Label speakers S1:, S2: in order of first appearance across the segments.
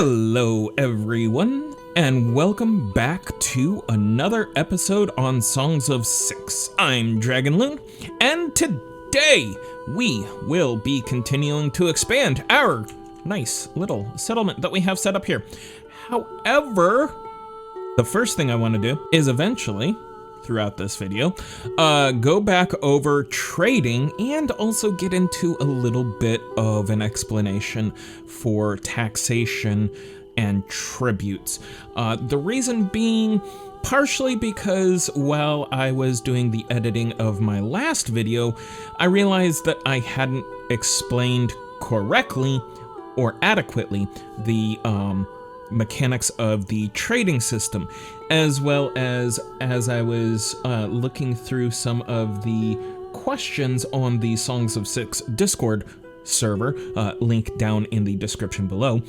S1: Hello everyone, and welcome back to another episode on Songs of Six. I'm DragonLoon, and today we will be continuing to expand our nice little settlement that we have set up here. However, the first thing I want to do is eventually, throughout this video, go back over trading and also get into a little bit of an explanation for taxation and tributes. The reason being partially because while I was doing the editing of my last video, I realized that I hadn't explained correctly or adequately the mechanics of the trading system, as well as I was looking through some of the questions on the Songs of Six Discord server, link down in the description below.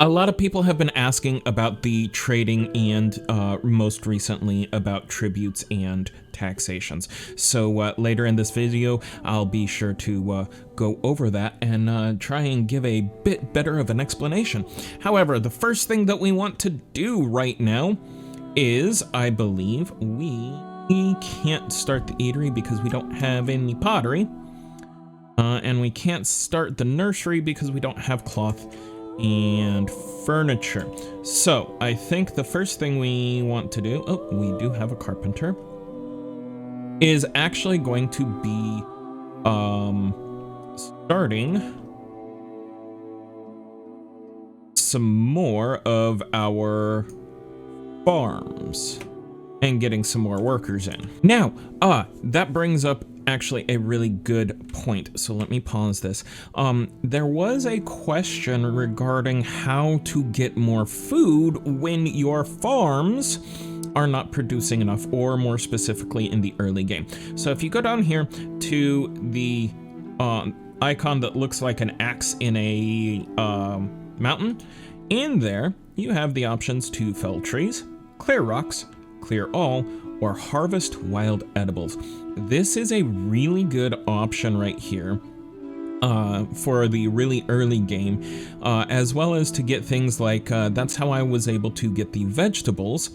S1: A lot of people have been asking about the trading and most recently about tributes and taxations. So later in this video, I'll be sure to go over that and try and give a bit better of an explanation. However, the first thing that we want to do right now is, I believe, we can't start the eatery because we don't have any pottery. And we can't start the nursery because we don't have cloth and furniture. So I think the first thing we want to do, oh, we do have a carpenter, is actually going to be starting some more of our farms and getting some more workers in. Now, that brings up actually a really good point. So let me pause this. There was a question regarding how to get more food when your farms are not producing enough, or more specifically in the early game. So if you go down here to the icon that looks like an axe in a mountain, in there you have the options to fell trees, clear rocks, clear all, or harvest wild edibles. This is a really good option right here for the really early game, as well as to get things like, that's how I was able to get the vegetables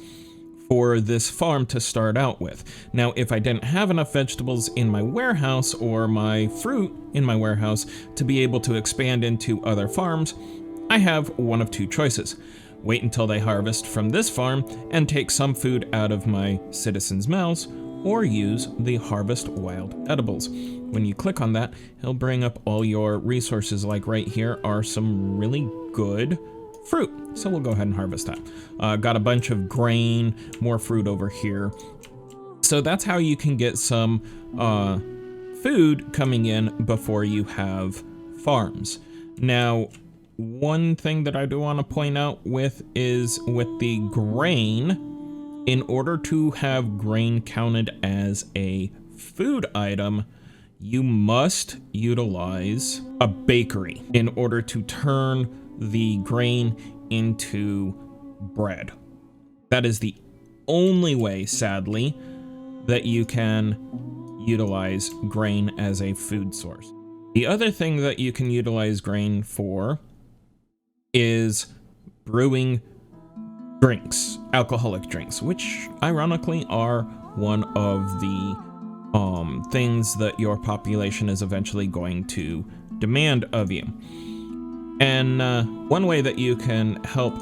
S1: for this farm to start out with. Now, if I didn't have enough vegetables in my warehouse or my fruit in my warehouse to be able to expand into other farms, I have one of two choices. Wait until they harvest from this farm and take some food out of my citizens' mouths, or use the harvest wild edibles. When you click on that, he'll bring up all your resources. Like right here are some really good fruit, so we'll go ahead and harvest that. Got a bunch of grain, more fruit over here. So that's how you can get some food coming in before you have farms. Now, one thing that I do want to point out is with the grain, in order to have grain counted as a food item, you must utilize a bakery in order to turn the grain into bread. That is the only way, sadly, that you can utilize grain as a food source. The other thing that you can utilize grain for is brewing drinks, alcoholic drinks, which ironically are one of the things that your population is eventually going to demand of you. And one way that you can help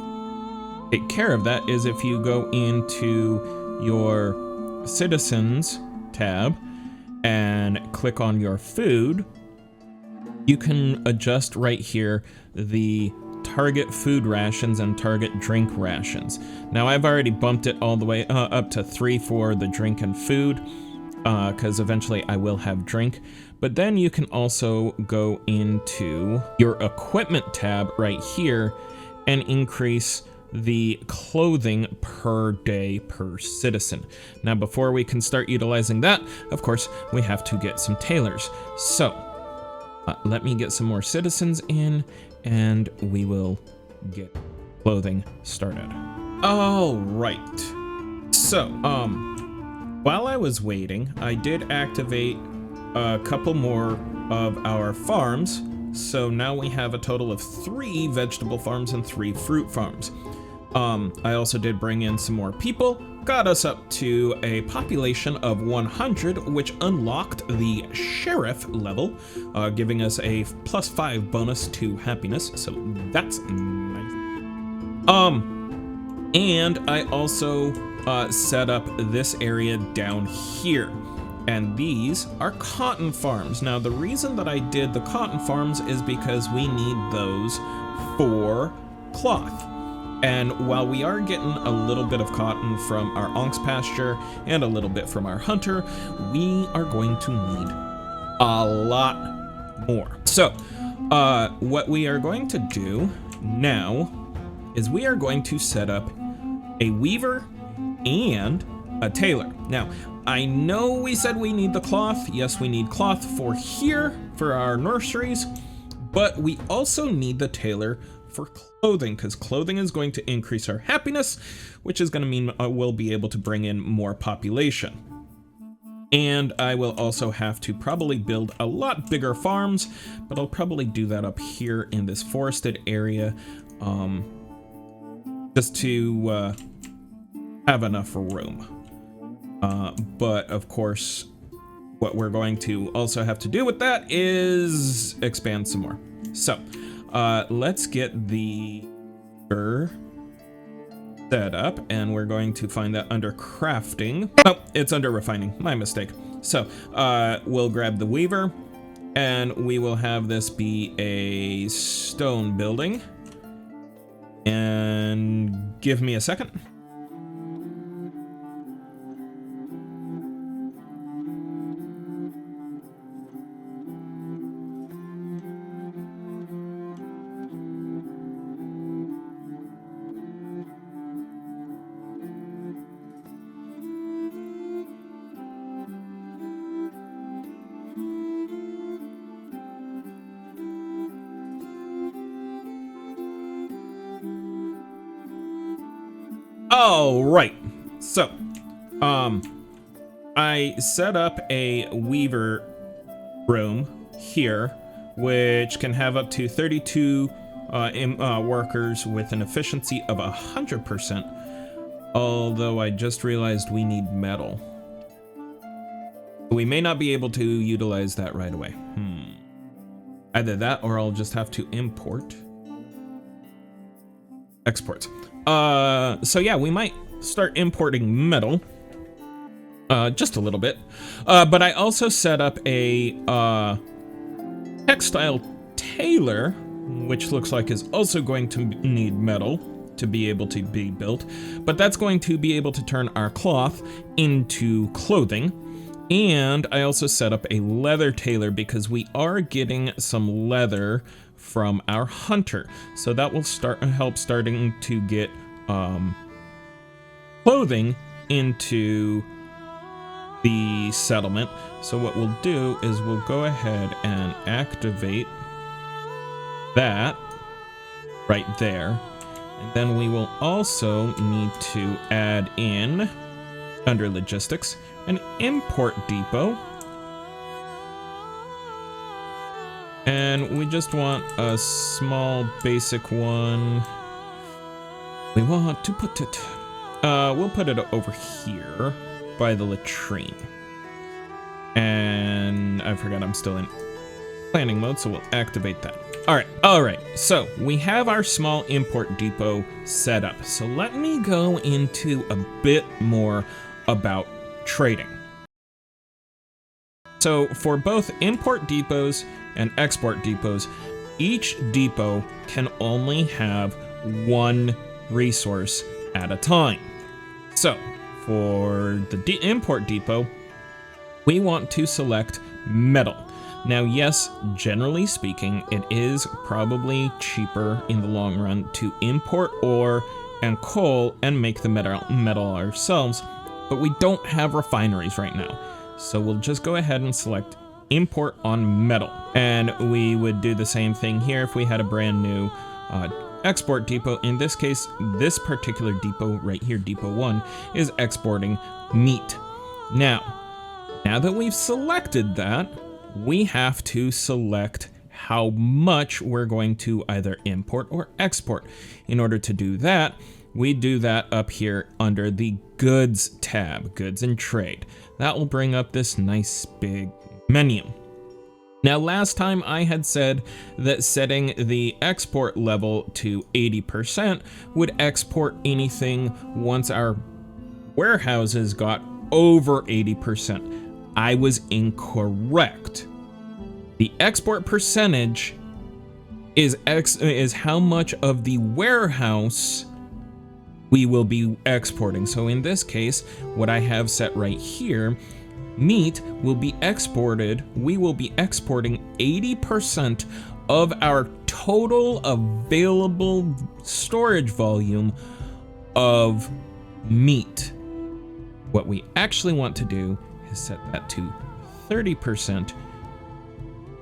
S1: take care of that is if you go into your citizens tab and click on your food, you can adjust right here the target food rations and target drink rations. Now, I've already bumped it all the way up to 3 for the drink and food, because eventually I will have drink. But then you can also go into your equipment tab right here and increase the clothing per day per citizen. Now, before we can start utilizing that, of course, we have to get some tailors. So let me get some more citizens in, and we will get clothing started. All right. So, while I was waiting, I did activate a couple more of our farms So now we have a total of 3 vegetable farms and 3 fruit farms. I also did bring in some more people, got us up to a population of 100, which unlocked the sheriff level, giving us a +5 bonus to happiness. So that's nice. And I also set up this area down here. And these are cotton farms. Now, the reason that I did the cotton farms is because we need those for cloth. And while we are getting a little bit of cotton from our ox pasture and a little bit from our hunter, we are going to need a lot more. So, what we are going to do now is we are going to set up a weaver and a tailor. Now, I know we said we need the cloth. Yes, we need cloth for here, for our nurseries, but we also need the tailor for clothing, because clothing is going to increase our happiness, which is going to mean we'll be able to bring in more population. And I will also have to probably build a lot bigger farms, but I'll probably do that up here in this forested area, just to have enough room. But of course, what we're going to also have to do with that is expand some more. So let's get the set up, and we're going to find that under crafting. Oh, it's under refining, my mistake. So we'll grab the weaver, and we will have this be a stone building. And give me a second. All right, so I set up a weaver room here, which can have up to 32 workers with an efficiency of 100%. Although I just realized we need metal. We may not be able to utilize that right away. Either that, or I'll just have to export. So yeah, we might start importing metal, just a little bit. But I also set up a textile tailor, which looks like is also going to need metal to be able to be built. But that's going to be able to turn our cloth into clothing. And I also set up a leather tailor because we are getting some leather from our hunter, so that will help starting to get clothing into the settlement. So what we'll do is we'll go ahead and activate that right there, and then we will also need to add in, under logistics, an import depot. And we just want a small basic one. We want to put it, we'll put it over here by the latrine. And I forgot I'm still in planning mode, so we'll activate that. All right, so we have our small import depot set up. So let me go into a bit more about trading. So for both import depots and export depots, each depot can only have one resource at a time. So for the import depot, we want to select metal. Now, yes, generally speaking, it is probably cheaper in the long run to import ore and coal and make the metal ourselves, but we don't have refineries right now. So we'll just go ahead and select import on metal. And we would do the same thing here if we had a brand new export depot. In this case, this particular depot right here, Depot 1, is exporting meat. Now that we've selected that, we have to select how much we're going to either import or export. In order to do that, we do that up here under the goods tab, goods and trade. That will bring up this nice big menu. Now, last time I had said that setting the export level to 80% would export anything once our warehouses got over 80%. I was incorrect. The export percentage is how much of the warehouse we will be exporting. So in this case, what I have set right here, meat will be exported. We will be exporting 80% of our total available storage volume of meat. What we actually want to do is set that to 30%,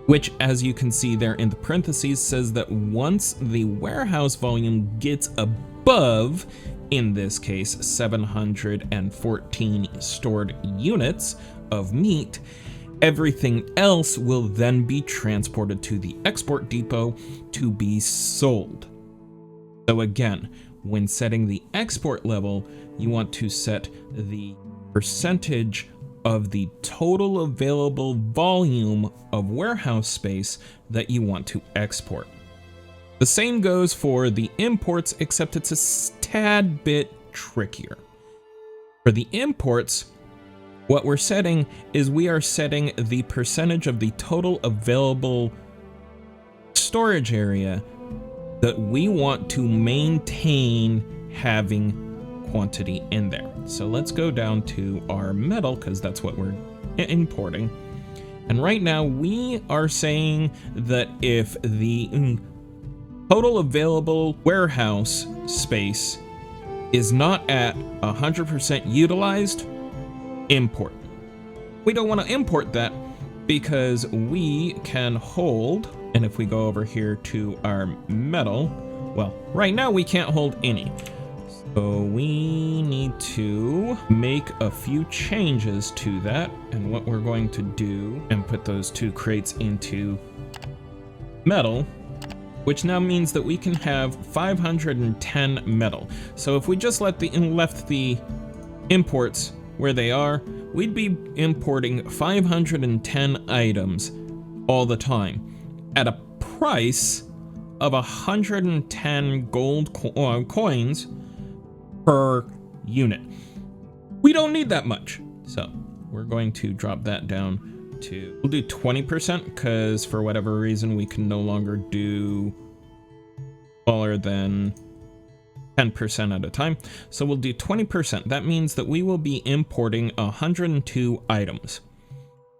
S1: which, as you can see there in the parentheses, says that once the warehouse volume gets above, in this case, 714 stored units of meat, everything else will then be transported to the export depot to be sold. So again, when setting the export level, you want to set the percentage of the total available volume of warehouse space that you want to export. The same goes for the imports, except it's a tad bit trickier. For the imports, what we're setting is we are setting the percentage of the total available storage area that we want to maintain having quantity in there. So let's go down to our metal, because that's what we're importing. And right now we are saying that if the total available warehouse space is not at 100% utilized, import. We don't want to import that because we can hold, and if we go over here to our metal, well, right now we can't hold any. So we need to make a few changes to that. And what we're going to do, and put those two crates into metal, which now means that we can have 510 metal. So if we just left the imports where they are, we'd be importing 510 items all the time at a price of 110 gold coins per unit. We don't need that much. So we're going to drop that down to, we'll do 20%, because for whatever reason we can no longer do smaller than 10% at a time. So we'll do 20%. That means that we will be importing 102 items.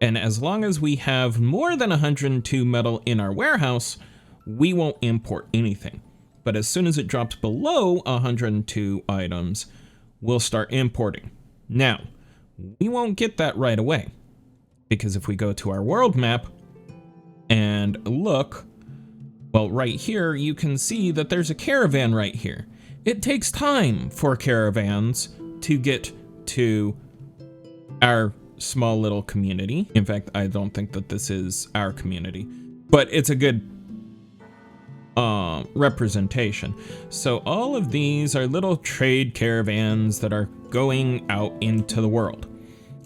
S1: And as long as we have more than 102 metal in our warehouse, we won't import anything. But as soon as it drops below 102 items, we'll start importing. Now, we won't get that right away, because if we go to our world map and look, well, right here, you can see that there's a caravan right here. It takes time for caravans to get to our small little community. In fact, I don't think that this is our community, but it's a good representation. So all of these are little trade caravans that are going out into the world.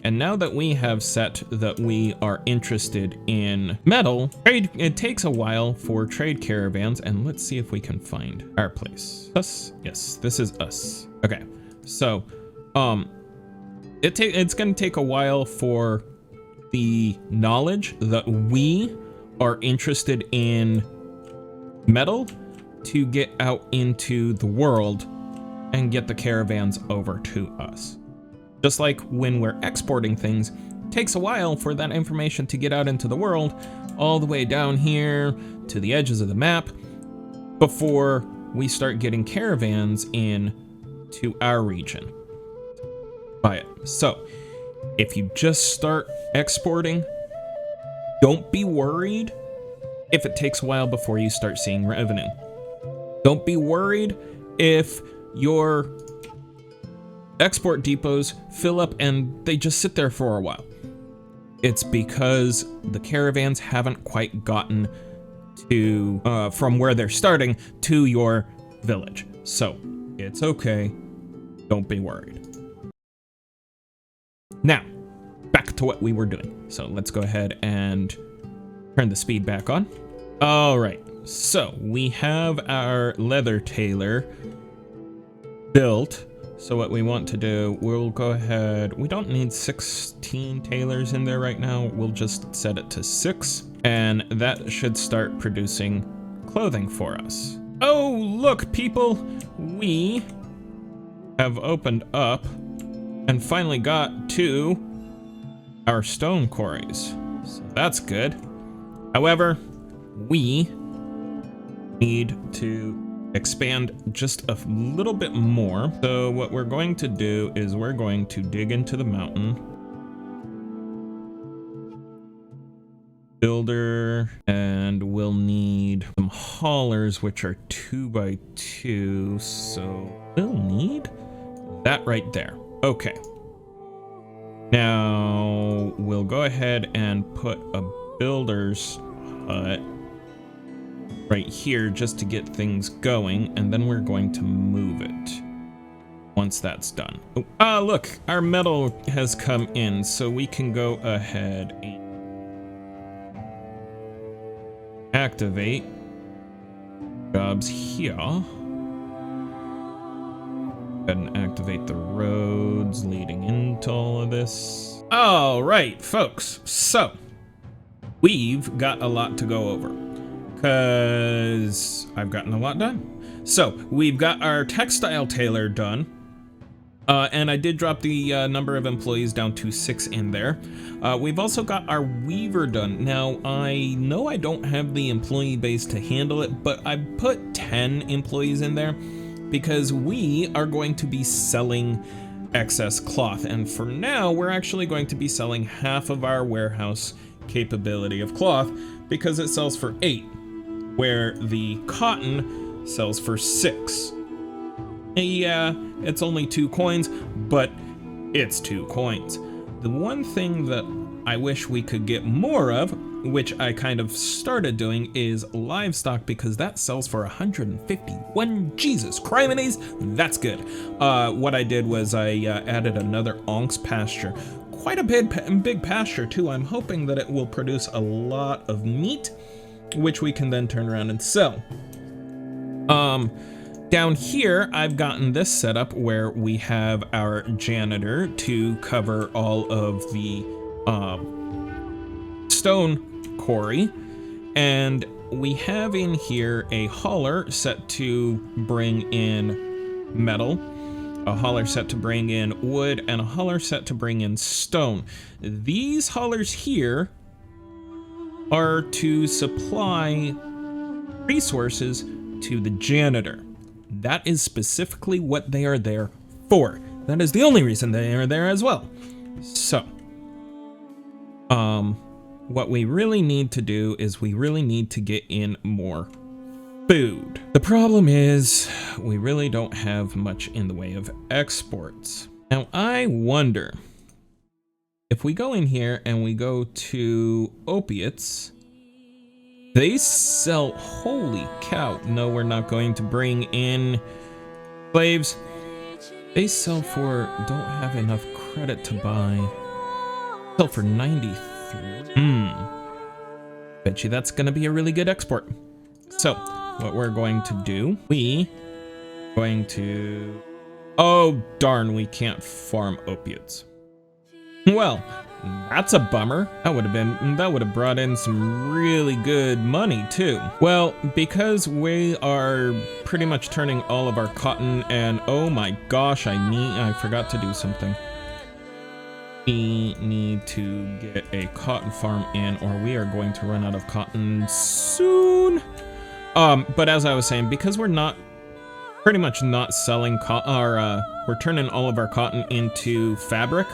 S1: And now that we have set that we are interested in metal, it takes a while for trade caravans, and let's see if we can find our place. Us? Yes, this is us. Okay, so it's gonna take a while for the knowledge that we are interested in metal to get out into the world and get the caravans over to us. Just like when we're exporting things, it takes a while for that information to get out into the world, all the way down here to the edges of the map, before we start getting caravans in to our region. Buy it. So if you just start exporting, don't be worried if it takes a while before you start seeing revenue. Don't be worried if your export depots fill up and they just sit there for a while. It's because the caravans haven't quite gotten to from where they're starting to your village. So it's okay. Don't be worried. Now, back to what we were doing. So let's go ahead and turn the speed back on. All right. So we have our leather tailor built. So what we want to do, we'll go ahead. We don't need 16 tailors in there right now. We'll just set it to 6, and that should start producing clothing for us. Oh, look, people, we have opened up and finally got to our stone quarries. So that's good. However, we need to expand just a little bit more. So what we're going to do is we're going to dig into the mountain. Builder, and we'll need some haulers, which are 2x2. So we'll need that right there. Okay. Now we'll go ahead and put a builder's hut right here just to get things going, and then we're going to move it once that's done. Oh, look, our metal has come in, so we can go ahead and activate jobs here. Go ahead and activate the roads leading into all of this. All right, folks, so we've got a lot to go over, because I've gotten a lot done. So we've got our textile tailor done, and I did drop the number of employees down to 6 in there. We've also got our weaver done. Now I know I don't have the employee base to handle it, but I put 10 employees in there because we are going to be selling excess cloth, and for now we're actually going to be selling half of our warehouse capability of cloth because it sells for 8. Where the cotton sells for 6. Yeah, it's only 2 coins, but it's 2 coins. The one thing that I wish we could get more of, which I kind of started doing, is livestock, because that sells for 151. Jesus criminies, that's good. What I did was I added another ox pasture. Quite a big pasture too. I'm hoping that it will produce a lot of meat, which we can then turn around and sell. Down here, I've gotten this set up where we have our janitor to cover all of the stone quarry, and we have in here a hauler set to bring in metal, a hauler set to bring in wood, and a hauler set to bring in stone. These haulers here are to supply resources to the janitor. That is specifically what they are there for. That is the only reason they are there as well. So, what we really need to do is we really need to get in more food. The problem is we really don't have much in the way of exports. Now, I wonder if we go in here and we go to opiates, they sell, holy cow. No, we're not going to bring in slaves. They sell for, don't have enough credit to buy. Sell for 93. Bet you that's gonna be a really good export. So, what we're going to do, oh darn, we can't farm opiates. Well, that's a bummer. That would have brought in some really good money too. Well, because we are pretty much turning all of our cotton, and oh my gosh, I forgot to do something. We need to get a cotton farm in, or we are going to run out of cotton soon. But as I was saying, because we're pretty much not selling cotton, we're turning all of our cotton into fabric.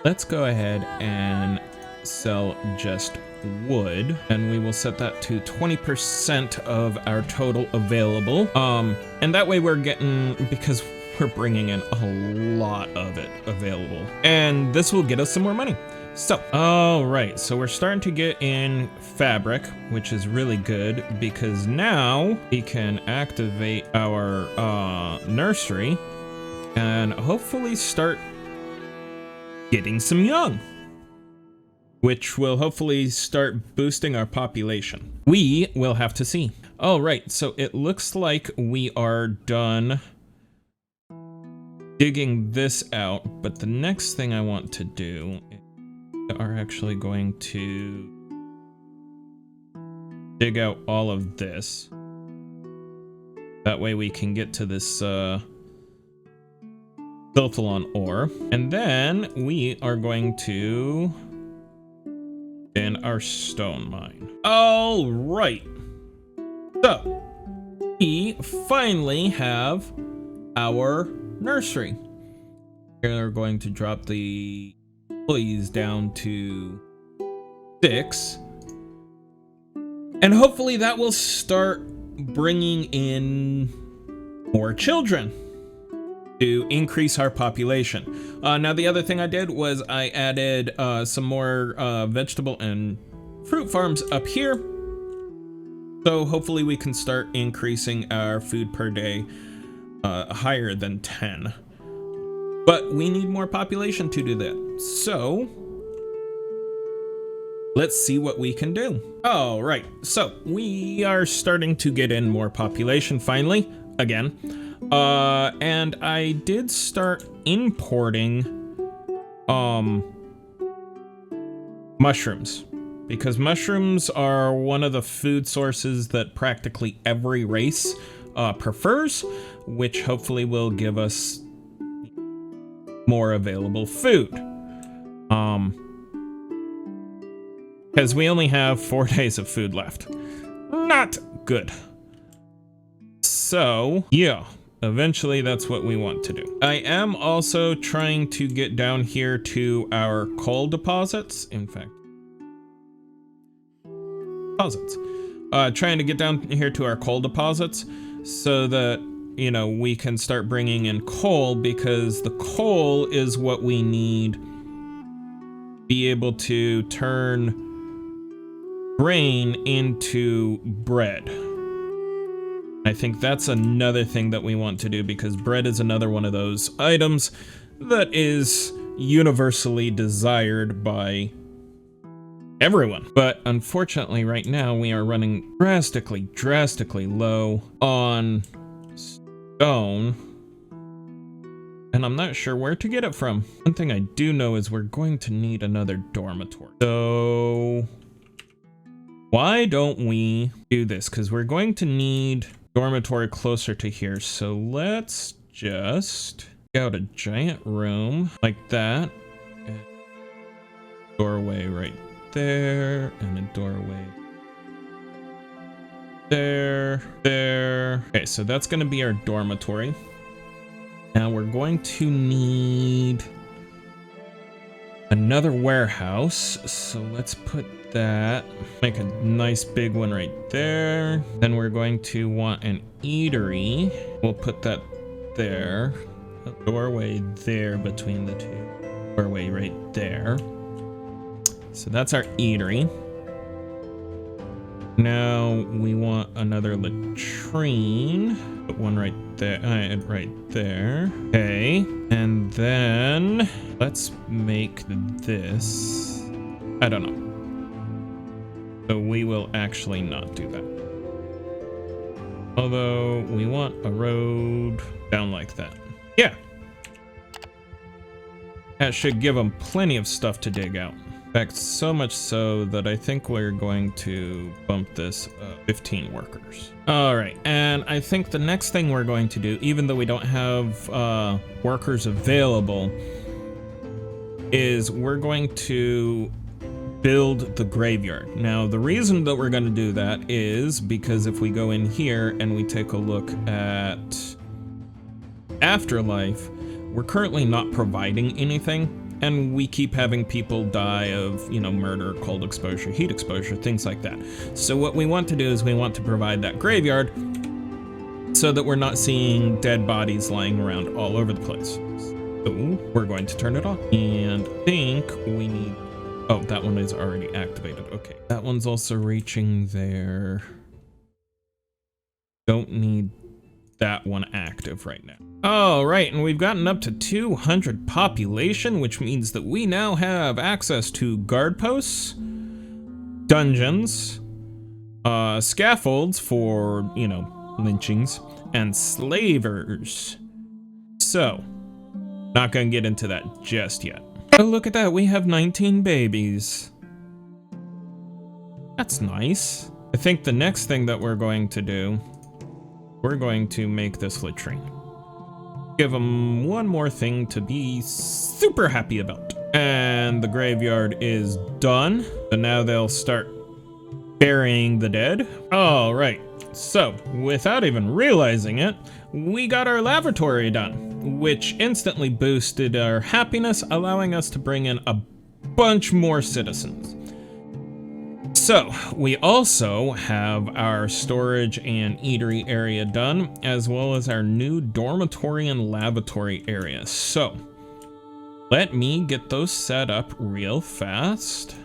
S1: Let's go ahead and sell just wood, and we will set that to 20% of our total available. And that way we're getting, because we're bringing in a lot of it available, and this will get us some more money. So, all right, so we're starting to get in fabric, which is really good because now we can activate our nursery and hopefully start getting some young, which will hopefully start boosting our population. We will have to see. All right, so it looks like we are done digging this out, but the next thing I want to do are actually going to dig out all of this. That way we can get to this Silthalon ore. And then we are going to in our stone mine. All right. So we finally have our nursery. We're going to drop the employees down to 6. And hopefully that will start bringing in more children to increase our population. Now the other thing I did was I added some more vegetable and fruit farms up here. So hopefully we can start increasing our food per day higher than 10. But we need more population to do that. So let's see what we can do. All right, so we are starting to get in more population finally, again. And I did start importing mushrooms, because mushrooms are one of the food sources that practically every race prefers, which hopefully will give us more available food. Because we only have 4 days of food left. Not good. So, yeah. Eventually, that's what we want to do. I am also trying to get down here to our coal deposits. In fact, deposits. Trying to get down here to our coal deposits so that, you know, we can start bringing in coal, because the coal is what we need to be able to turn grain into bread. I think that's another thing that we want to do, because bread is another one of those items that is universally desired by everyone. But unfortunately, right now we are running drastically low on stone, and I'm not sure where to get it from. One thing I do know is we're going to need another dormitory. So why don't we do this? Because we're going to need dormitory closer to here. So let's just get out a giant room like that. And doorway right there. And a doorway there. Okay, so that's going to be our dormitory. Now we're going to need another warehouse. So let's put that, make a nice big one right there. Then we're going to want an eatery. We'll put that there. A doorway there between the two. Doorway right there. So that's our eatery. Now we want another latrine. Put one right there. Right there. Okay. And then let's make this. I don't know. So we will actually not do that. Although we want a road down like that. Yeah. That should give them plenty of stuff to dig out. In fact, so much so that I think we're going to bump this 15 workers. All right, and I think the next thing we're going to do, even though we don't have workers available, is we're going to build the graveyard. Now, the reason that we're going to do that is because if we go in here and we take a look at Afterlife, we're currently not providing anything, and we keep having people die of, you know, murder, cold exposure, heat exposure, things like that. So what we want to do is we want to provide that graveyard so that we're not seeing dead bodies lying around all over the place. So we're going to turn it on. And I think we need Oh, that one is already activated. Okay. That one's also reaching there. Don't need that one active right now. All right, and we've gotten up to 200 population, which means that we now have access to guard posts, dungeons, scaffolds for, you know, lynchings, and slavers. So, not gonna get into that just yet. Oh, look at that, we have 19 babies. That's nice. I think the next thing that we're going to do, we're going to make this latrine. Give them one more thing to be super happy about. And the graveyard is done. So now they'll start burying the dead. All right. So without even realizing it, we got our lavatory done, which instantly boosted our happiness, allowing us to bring in a bunch more citizens. So we also have our storage and eatery area done, as well as our new dormitory and lavatory area. So let me get those set up real fast.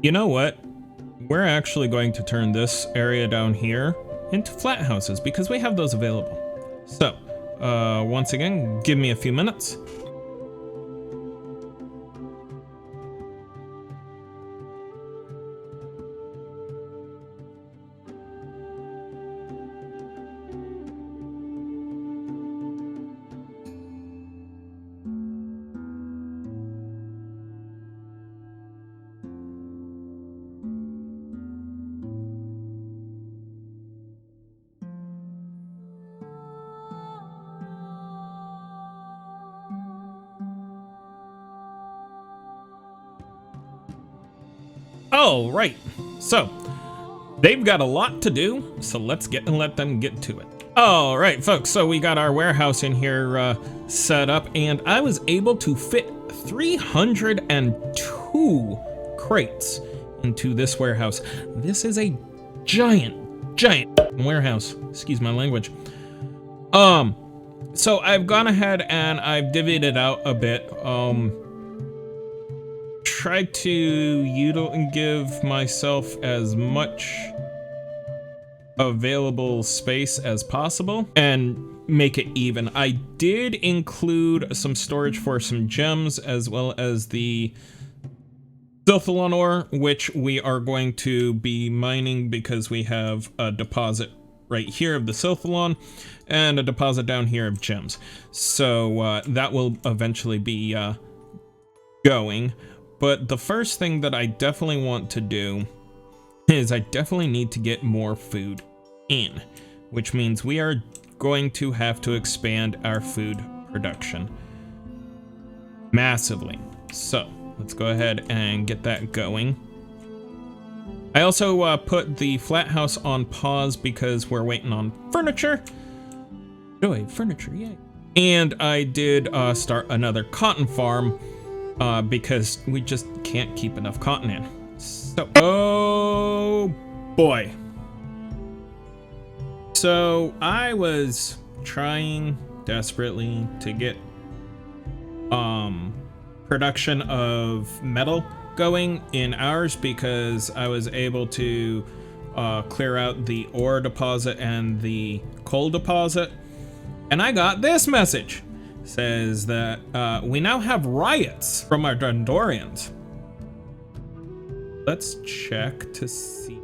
S1: You know what? We're actually going to turn this area down here into flat houses because we have those available. So, once again, give me a few minutes. All right, so they've got a lot to do, so let them get to it. All right, folks, so we got our warehouse in here set up, and I was able to fit 302 crates into this warehouse. This is a giant warehouse. Excuse my language. So I've gone ahead and I've divvied it out a bit. Try to give myself as much available space as possible and make it even. I did include some storage for some gems as well as the Silthalon ore, which we are going to be mining because we have a deposit right here of the Silthalon and a deposit down here of gems. So that will eventually be going. But the first thing that I definitely want to do is I definitely need to get more food in, which means we are going to have to expand our food production massively. So let's go ahead and get that going. I also put the flat house on pause because we're waiting on furniture. Joy, furniture, yay. And I did start another cotton farm because we just can't keep enough cotton in. So, oh boy. So I was trying desperately to get production of metal going in ours because I was able to clear out the ore deposit and the coal deposit. And I got this message. Says that we now have riots from our Dendorians. Let's check to see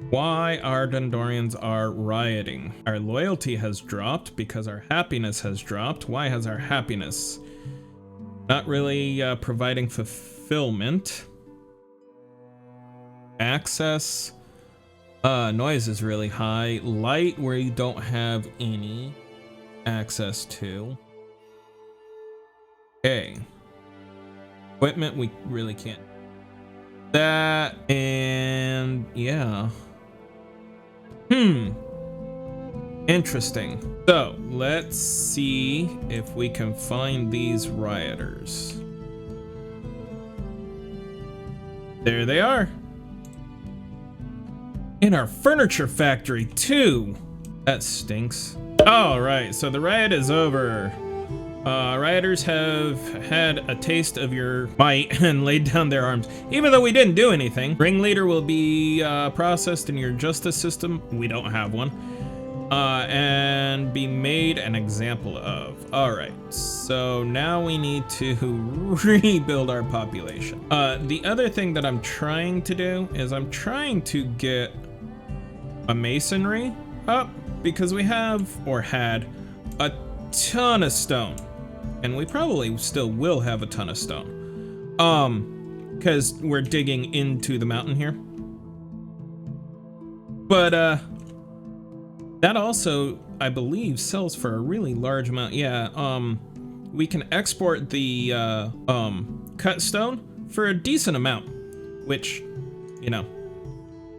S1: why our Dendorians are rioting. Our loyalty has dropped because our happiness has dropped. Why has our happiness? Not really providing fulfillment. Access. Noise is really high. Light where you don't have any access to. Okay. Equipment we really can't. That and yeah. Interesting. So let's see if we can find these rioters. There they are. In our furniture factory too. That stinks. All right, so the riot is over. Rioters have had a taste of your might and laid down their arms. Even though we didn't do anything, ringleader will be processed in your justice system. We don't have one. And be made an example of. All right, so now we need to rebuild our population. The other thing that I'm trying to do is I'm trying to get a masonry up because we have, or had, a ton of stone. And we probably still will have a ton of stone. Because we're digging into the mountain here. But, that also, I believe, sells for a really large amount. Yeah, we can export the, cut stone for a decent amount. Which, you know,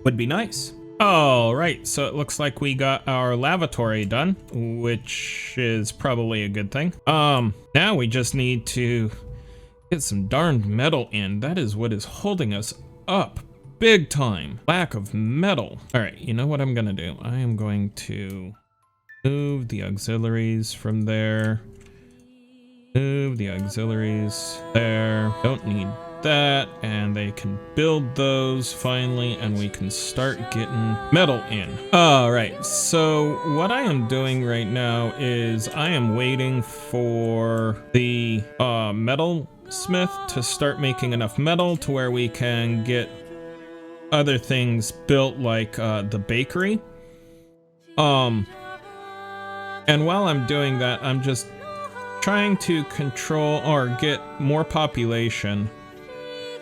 S1: would be nice. All right, so it looks like we got our lavatory done, which is probably a good thing. Now we just need to get some darned metal in. That is what is holding us up big time. Lack of metal. All right, you know what I'm gonna do? I am going to move the auxiliaries from there. Move the auxiliaries there. Don't need that, and they can build those finally, and we can start getting metal in. All right, so what I am doing right now is I am waiting for the metal smith to start making enough metal to where we can get other things built, like the bakery. And while I'm doing that, I'm just trying to control or get more population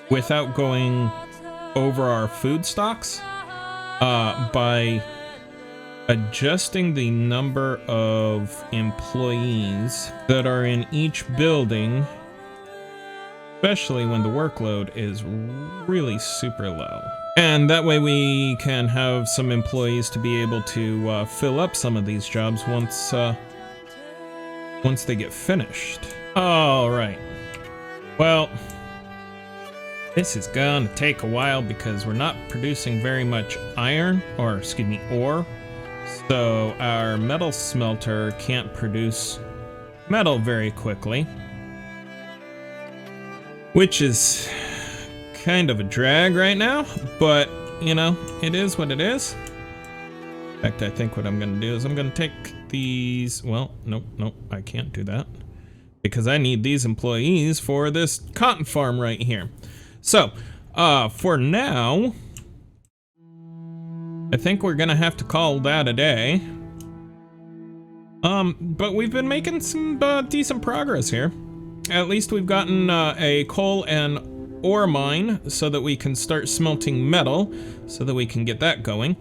S1: without going over our food stocks, by adjusting the number of employees that are in each building, especially when the workload is really super low. And that way we can have some employees to be able to fill up some of these jobs once they get finished. All right. Well, this is gonna take a while because we're not producing very much iron, or excuse me, ore. So our metal smelter can't produce metal very quickly, which is kind of a drag right now, but you know, it is what it is. In fact, I think what I'm gonna do is I'm gonna take these, well, nope, I can't do that because I need these employees for this cotton farm right here. So, for now, I think we're gonna have to call that a day. But we've been making some decent progress here. At least we've gotten a coal and ore mine so that we can start smelting metal, so that we can get that going.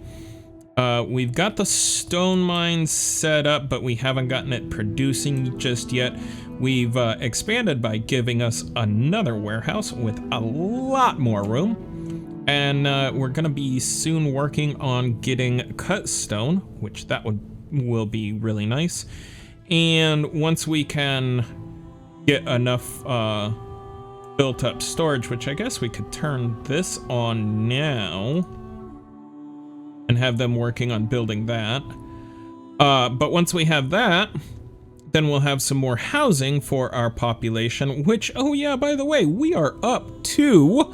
S1: We've got the stone mine set up, but we haven't gotten it producing just yet. We've expanded by giving us another warehouse with a lot more room. And we're gonna be soon working on getting cut stone, which that will be really nice. And once we can get enough built up storage, which I guess we could turn this on now and have them working on building that. But once we have that, then we'll have some more housing for our population, which, oh yeah, by the way, we are up to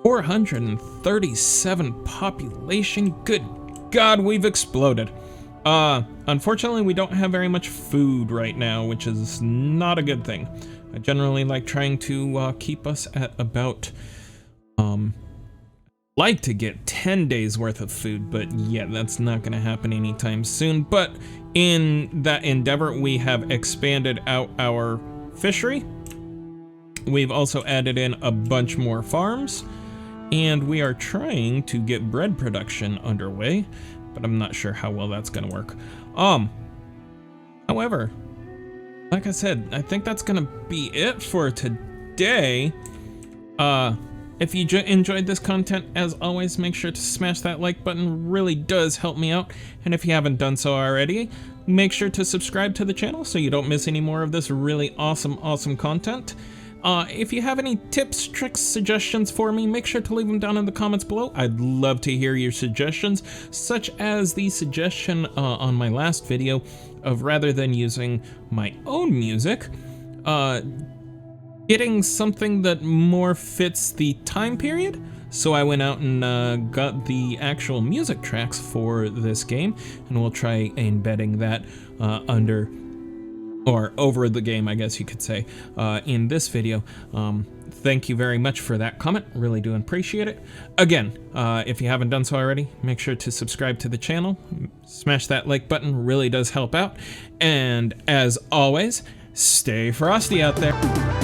S1: 437 population. Good God, we've exploded. Unfortunately, we don't have very much food right now, which is not a good thing. I generally like trying to keep us at about, like to get 10 days worth of food, but yeah, that's not gonna happen anytime soon. But in that endeavor, we have expanded out our fishery. We've also added in a bunch more farms, and we are trying to get bread production underway, but I'm not sure how well that's gonna work. However, like I said, I think that's gonna be it for today. If you enjoyed this content, as always, make sure to smash that like button. Really does help me out. And if you haven't done so already, make sure to subscribe to the channel so you don't miss any more of this really awesome content. If you have any tips, tricks, suggestions for me, make sure to leave them down in the comments below. I'd love to hear your suggestions, such as the suggestion on my last video of, rather than using my own music, getting something that more fits the time period. So I went out and got the actual music tracks for this game, and we'll try embedding that under or over the game, I guess you could say, in this video. Thank you very much for that comment. Really do appreciate it. Again, if you haven't done so already, make sure to subscribe to the channel. Smash that like button. Really does help out. And as always, stay frosty out there.